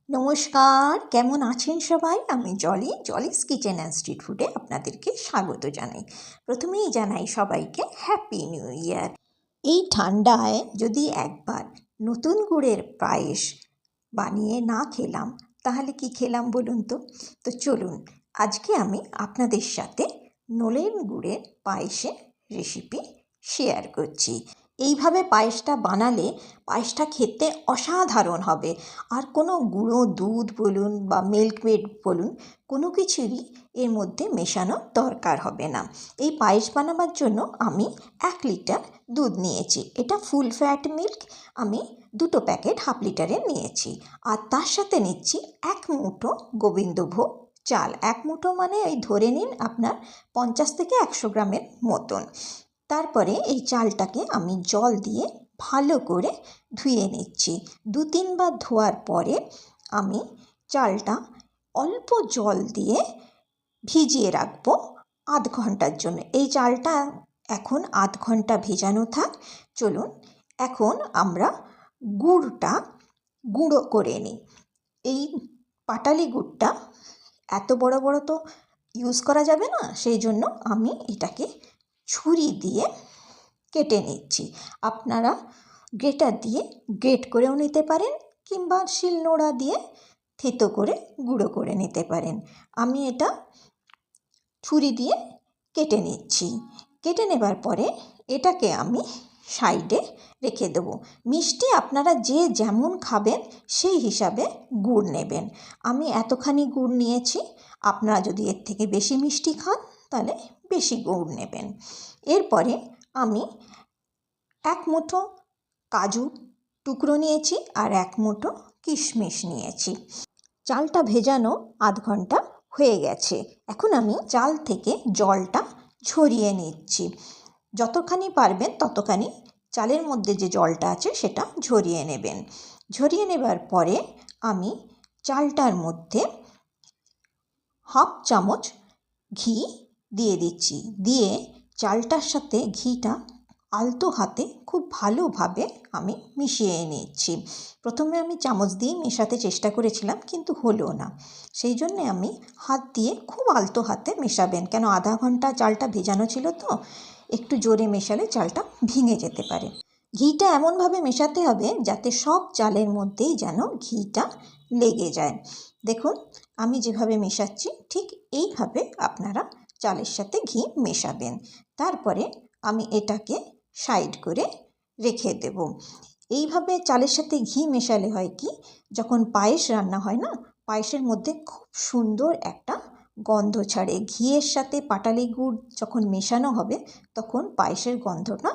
নমস্কার, কেমন আছেন সবাই? আমি জলিস কিচেন অ্যান্ড স্ট্রিট ফুডে আপনাদেরকে স্বাগত জানাই। প্রথমেই জানাই সবাইকে হ্যাপি নিউ ইয়ার। এই ঠান্ডায় যদি একবার নতুন গুড়ের পায়েস বানিয়ে না খেলাম তাহলে কি খেলাম বলুন তো? তো চলুন, আজকে আমি আপনাদের সাথে নলেন গুড়ের পায়েসের রেসিপি শেয়ার করছি। এইভাবে পায়েসটা বানালে পায়েসটা খেতে অসাধারণ হবে। আর কোনো গুঁড়ো দুধ বলুন বা মিল্ক মেড বলুন, কোনো কিছুরই এর মধ্যে মেশানোর দরকার হবে না। এই পায়েস বানাবার জন্য আমি 1 লিটার দুধ নিয়েছি। এটা ফুল ফ্যাট মিল্ক। আমি 2 প্যাকেট হাফ লিটারের নিয়েছি। আর তার সাথে নিচ্ছি 1 মুঠো গোবিন্দভোগ চাল। 1 মুঠো মানে ওই ধরে নিন আপনার 50 থেকে 100 গ্রামের মতন। তারপরে এই চালটাকে আমি জল দিয়ে ভালো করে ধুয়ে নিচ্ছি। 2-3 বার ধোয়ার পরে আমি চালটা অল্প জল দিয়ে ভিজিয়ে রাখবো আধ ঘন্টার জন্য। এই চালটা এখন আধ ঘন্টা ভেজানো থাক। চলুন এখন আমরা গুড়টা গুঁড়ো করে নিই। এই পাটালি গুড়টা এত বড় বড় তো ইউজ করা যাবে না, সেই জন্য আমি এটাকে ছুরি দিয়ে কেটে নিচ্ছি। আপনারা গ্রেটার দিয়ে গ্রেট করেও নিতে পারেন কিংবা শিলনোড়া দিয়ে থেতো করে গুঁড়ো করে নিতে পারেন। আমি এটা ছুরি দিয়ে কেটে নিচ্ছি। কেটে নেবার পরে এটাকে আমি সাইডে রেখে দেবো। মিষ্টি আপনারা যে যেমন খাবেন সেই হিসাবে গুড় নেবেন। আমি এতখানি গুড় নিয়েছি। আপনারা যদি এর থেকে বেশি মিষ্টি খান তাহলে বেশি গুড় নেবেন। এরপরে আমি 1 মুঠো কাজু টুকরো নিয়েছি আর 1 মুঠো কিশমিশ নিয়েছি। চালটা ভেজানো আধ ঘন্টা হয়ে গেছে। এখন আমি চাল থেকে জলটা ঝরিয়ে নিচ্ছি। যতখানি পারবেন ততখানি চালের মধ্যে যে জলটা আছে সেটা ঝরিয়ে নেবেন। ঝরিয়ে নেবার পরে আমি চালটার মধ্যে হাফ চামচ ঘি দিয়ে দিচ্ছি। দিয়ে চালটার সাথে ঘিটা আলতো হাতে খুব ভালোভাবে আমি মিশিয়ে নিচ্ছি। প্রথমে আমি চামচ দিয়ে মেশাতে চেষ্টা করেছিলাম কিন্তু হলো না। সেই জন্যে আমি হাত দিয়ে খুব আলতো হাতে মেশাবেন, কেন আধা ঘন্টা চালটা ভেজানো ছিল তো, একটু জোরে মেশালে চালটা ভেঙে যেতে পারে। ঘিটা এমনভাবে মেশাতে হবে যাতে সব চালের মধ্যেই যেন ঘিটা লেগে যায়। দেখুন আমি যেভাবে মেশাচ্ছি ঠিক এইভাবে আপনারা চালের সাথে ঘি মেশাবেন। তারপরে আমি এটাকে সাইড করে রেখে দেব। এইভাবে চালের সাথে ঘি মেশালে হয় কি, যখন পায়েস রান্না হয় না, পায়েসের মধ্যে খুব সুন্দর একটা গন্ধ ছাড়ে। ঘিয়ের সাথে পাটালি গুড় যখন মেশানো হবে তখন পায়েসের গন্ধটা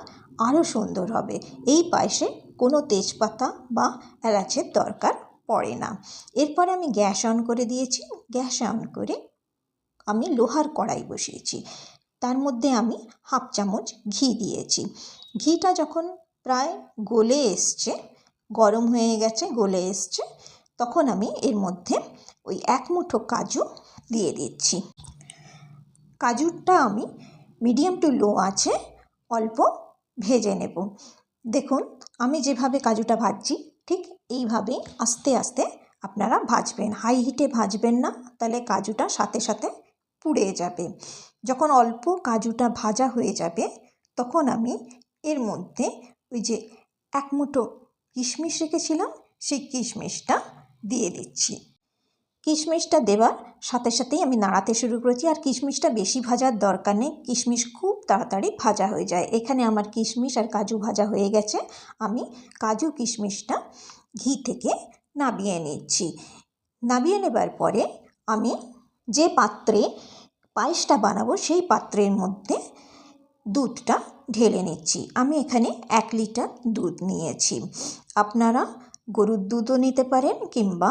আরও সুন্দর হবে। এই পায়েসে কোনো তেজপাতা বা এলাচের দরকার পড়ে না। এরপরে আমি গ্যাস অন করে দিয়েছি। গ্যাস অন করে আমি লোহার কড়াই বসিয়েছি। তার মধ্যে আমি হাফ চামচ ঘি দিয়েছি। ঘিটা যখন প্রায় গলে এসছে, গরম হয়ে গেছে, গলে এসছে, তখন আমি এর মধ্যে ওই 1 মুঠো কাজু দিয়ে দিচ্ছি। কাজুটা আমি মিডিয়াম টু লো আছে অল্প ভেজে নেব। দেখুন আমি যেভাবে কাজুটা ভাজছি ঠিক এইভাবেই আস্তে আস্তে আপনারা ভাজবেন। হাই হিটে ভাজবেন না, তাহলে কাজুটা সাথে সাথে পুড়ে যাবে। যখন অল্প কাজুটা ভাজা হয়ে যাবে তখন আমি এর মধ্যে ওই যে 1 মুঠো কিশমিশ রেখেছিলাম সেই কিশমিশটা দিয়ে দিচ্ছি। কিশমিশটা দেওয়ার সাথে সাথেই আমি নাড়াতে শুরু করেছি। আর কিশমিশটা বেশি ভাজার দরকার নেই, কিশমিশ খুব তাড়াতাড়ি ভাজা হয়ে যায়। এখানে আমার কিশমিশ আর কাজু ভাজা হয়ে গেছে। আমি কাজু কিশমিশটা ঘি থেকে নামিয়ে নিচ্ছি। নামিয়ে নেবার পরে আমি যে পাত্রে পায়েসটা বানাবো সেই পাত্রের মধ্যে দুধটা ঢেলে নিচ্ছি। আমি এখানে 1 লিটার দুধ নিয়েছি। আপনারা গরুর দুধও নিতে পারেন কিংবা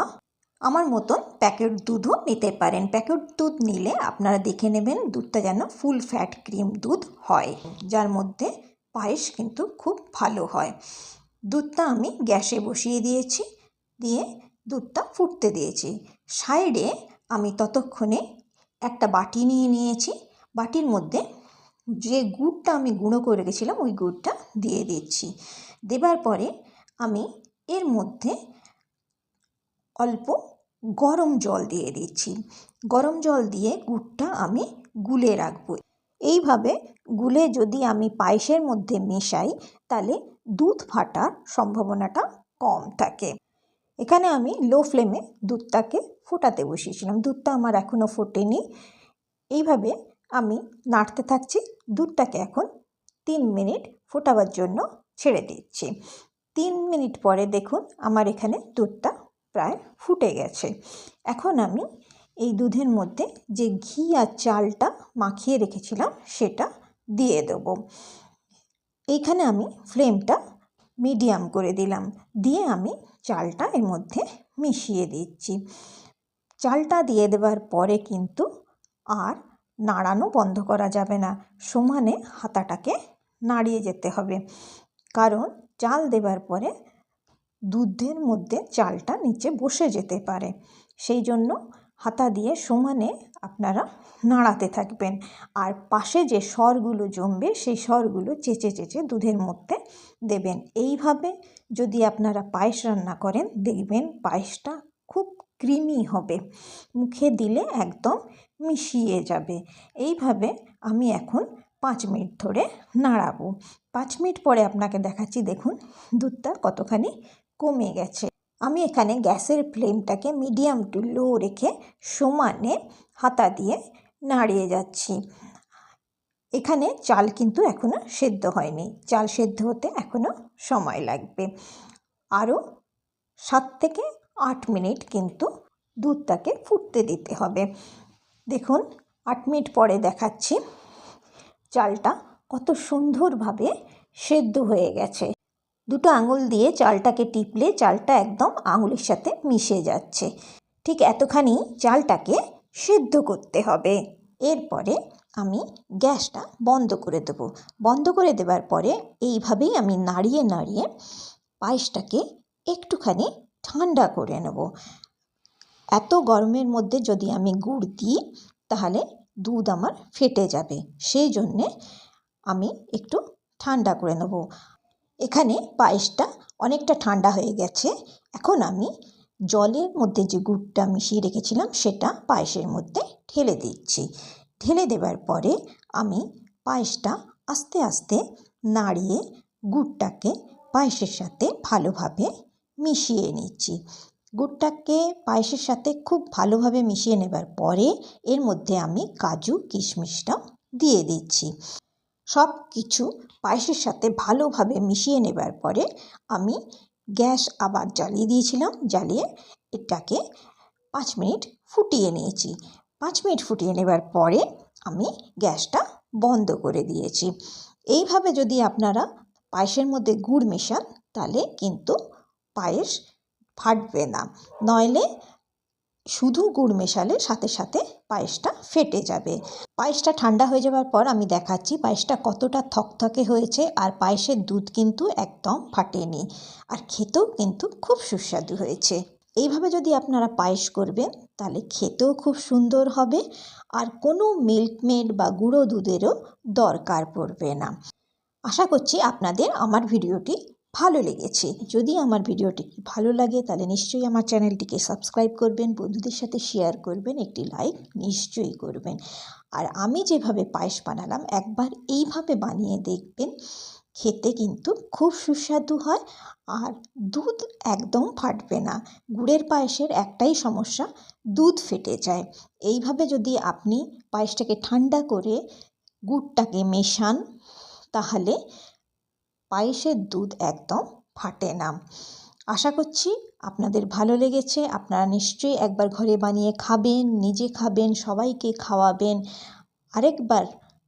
আমার মতন প্যাকেট দুধও নিতে পারেন। প্যাকেট দুধ নিলে আপনারা দেখে নেবেন দুধটা যেন ফুল ফ্যাট ক্রিম দুধ হয়, যার মধ্যে পায়েস কিন্তু খুব ভালো হয়। দুধটা আমি গ্যাসে বসিয়ে দিয়েছি, দিয়ে দুধটা ফুটতে দিয়েছি। সাইডে আমি ততক্ষণে একটা বাটি নিয়ে নিয়েছি। বাটির মধ্যে যে গুড়টা আমি গুঁড়ো করে রেখেছিলাম ওই গুড়টা দিয়ে দিচ্ছি। দেবার পরে আমি এর মধ্যে অল্প গরম জল দিয়ে দিচ্ছি। গরম জল দিয়ে গুড়টা আমি গুলে রাখবো। এইভাবে গুলে যদি আমি পায়েসের মধ্যে মেশাই তাহলে দুধ ফাটার সম্ভাবনাটা কম থাকে। এখানে আমি লো ফ্লেমে দুধটাকে ফোটাতে বসিয়েছিলাম। দুধটা আমার এখনও ফোটেনি। এইভাবে আমি নাড়তে থাকছি। দুধটাকে এখন 3 মিনিট ফোটাবার জন্য ছেড়ে দিচ্ছি। 3 মিনিট পরে দেখুন আমার এখানে দুধটা প্রায় ফুটে গেছে। এখন আমি এই দুধের মধ্যে যে ঘি আর চালটা মাখিয়ে রেখেছিলাম সেটা দিয়ে দেবো। এইখানে আমি ফ্লেমটা মিডিয়াম করে দিলাম, দিয়ে আমি চালটা এর মধ্যে মিশিয়ে দিচ্ছি। চালটা দিয়ে দেওয়ার পরে কিন্তু আর নাড়ানো বন্ধ করা যাবে না, সমানে হাতাটাকে নাড়িয়ে যেতে হবে, কারণ চাল দেওয়ার পরে দুধের মধ্যে চালটা নিচে বসে যেতে পারে। সেই জন্য হাতা দিয়ে সমানে আপনারা নাড়াতে থাকবেন। আর পাশে যে সরগুলো জমবে সেই সরগুলো চেঁচে চেঁচে দুধের মধ্যে দেবেন। এইভাবে যদি আপনারা পায়েস রান্না করেন দেখবেন পায়েসটা খুব ক্রিমি হবে, মুখে দিলে একদম মিশিয়ে যাবে। এইভাবে আমি এখন 5 মিনিট ধরে নাড়াবো। 5 মিনিট পরে আপনাকে দেখাচ্ছি, দেখুন দুধটা কতখানি কমে গেছে। আমি এখানে গ্যাসের ফ্লেমটাকে মিডিয়াম টু লো রেখে সমানে হাতা দিয়ে নাড়িয়ে যাচ্ছি। এখানে চাল কিন্তু এখনও সেদ্ধ হয়নি, চাল সেদ্ধ হতে এখনও সময় লাগবে। আরও 7 থেকে 8 মিনিট কিন্তু দুধটাকে ফুটতে দিতে হবে। দেখুন 8 মিনিট পরে দেখাচ্ছি চালটা কত সুন্দরভাবে সেদ্ধ হয়ে গেছে। দুটো আঙুল দিয়ে চালটাকে টিপলে চালটা একদম আঙুলের সাথে মিশে যাচ্ছে। ঠিক এতখানি চালটাকে সেদ্ধ করতে হবে। এরপরে আমি গ্যাসটা বন্ধ করে দেবো। বন্ধ করে দেওয়ার পরে এইভাবেই আমি নাড়িয়ে নাড়িয়ে পায়েসটাকে একটুখানি ঠান্ডা করে নেব। এত গরমের মধ্যে যদি আমি গুড় দিই তাহলে দুধ আমার ফেটে যাবে, সেই জন্যে আমি একটু ঠান্ডা করে নেব। এখানে পায়েসটা অনেকটা ঠান্ডা হয়ে গেছে। এখন আমি জলের মধ্যে যে গুড়টা মিশিয়ে রেখেছিলাম সেটা পায়েসের মধ্যে ঢেলে দিচ্ছি। ঢেলে দেওয়ার পরে আমি পায়েসটা আস্তে আস্তে নাড়িয়ে গুড়টাকে পায়েসের সাথে ভালোভাবে মিশিয়ে নিচ্ছি। গুড়টাকে পায়েসের সাথে খুব ভালোভাবে মিশিয়ে নেবার পরে এর মধ্যে আমি কাজু কিশমিশটাও দিয়ে দিচ্ছি। সব কিছু পায়েসের সাথে ভালোভাবে মিশিয়ে নেবার পরে আমি গ্যাস আবার জ্বালিয়ে দিয়েছিলাম, জ্বালিয়ে এটাকে 5 মিনিট ফুটিয়ে নিয়েছি। 5 মিনিট ফুটিয়ে নেবার পরে আমি গ্যাসটা বন্ধ করে দিয়েছি। এইভাবে যদি আপনারা পায়েসের মধ্যে গুড় মেশান তাহলে কিন্তু পায়েস ফাটবে না, নইলে শুধু গুড় মেশালে সাথে সাথে পায়েসটা ফেটে যাবে। পায়েসটা ঠান্ডা হয়ে যাওয়ার পর আমি দেখাচ্ছি পায়েসটা কতটা থকথকে হয়েছে, আর পায়েসের দুধ কিন্তু একদম ফাটেনি, আর খেতেও কিন্তু খুব সুস্বাদু হয়েছে। এইভাবে যদি আপনারা পায়েস করবেন তাহলে খেতেও খুব সুন্দর হবে, আর কোনো মিল্কমেড বা গুঁড়ো দুধেরও দরকার পড়বে না। আশা করছি আপনাদের আমার ভিডিওটি ভালো লেগেছে। যদি আমার ভিডিওটি ভালো লাগে তাহলে নিশ্চয়ই আমার চ্যানেলটিকে সাবস্ক্রাইব করবেন, বন্ধুদের সাথে শেয়ার করবেন, একটি লাইক নিশ্চয়ই করবেন। আর আমি যেভাবে পায়েস বানালাম একবার এইভাবে বানিয়ে দেখবেন, খেতে কিন্তু খুব সুস্বাদু হয়, আর দুধ একদম ফাটবে না। গুড়ের পায়েসের একটাই সমস্যা, দুধ ফেটে যায়। এইভাবে যদি আপনি পায়েসটাকে ঠান্ডা করে গুড়টাকে মেশান তাহলে পায়েসের দুধ একদম ফাটে না। আশা করছি আপনাদের ভালো লেগেছে। আপনারা নিশ্চয়ই একবার ঘরে বানিয়ে খাবেন, নিজে খাবেন, সবাইকে খাওয়াবেন। আরেকবার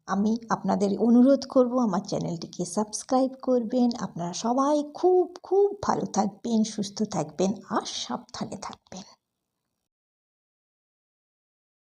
আমি আপনাদের অনুরোধ করব আমার চ্যানেলটিকে সাবস্ক্রাইব করবেন। আপনারা সবাই খুব খুব ভালো থাকবেন, সুস্থ থাকবেন আর সাবধানে থাকবেন।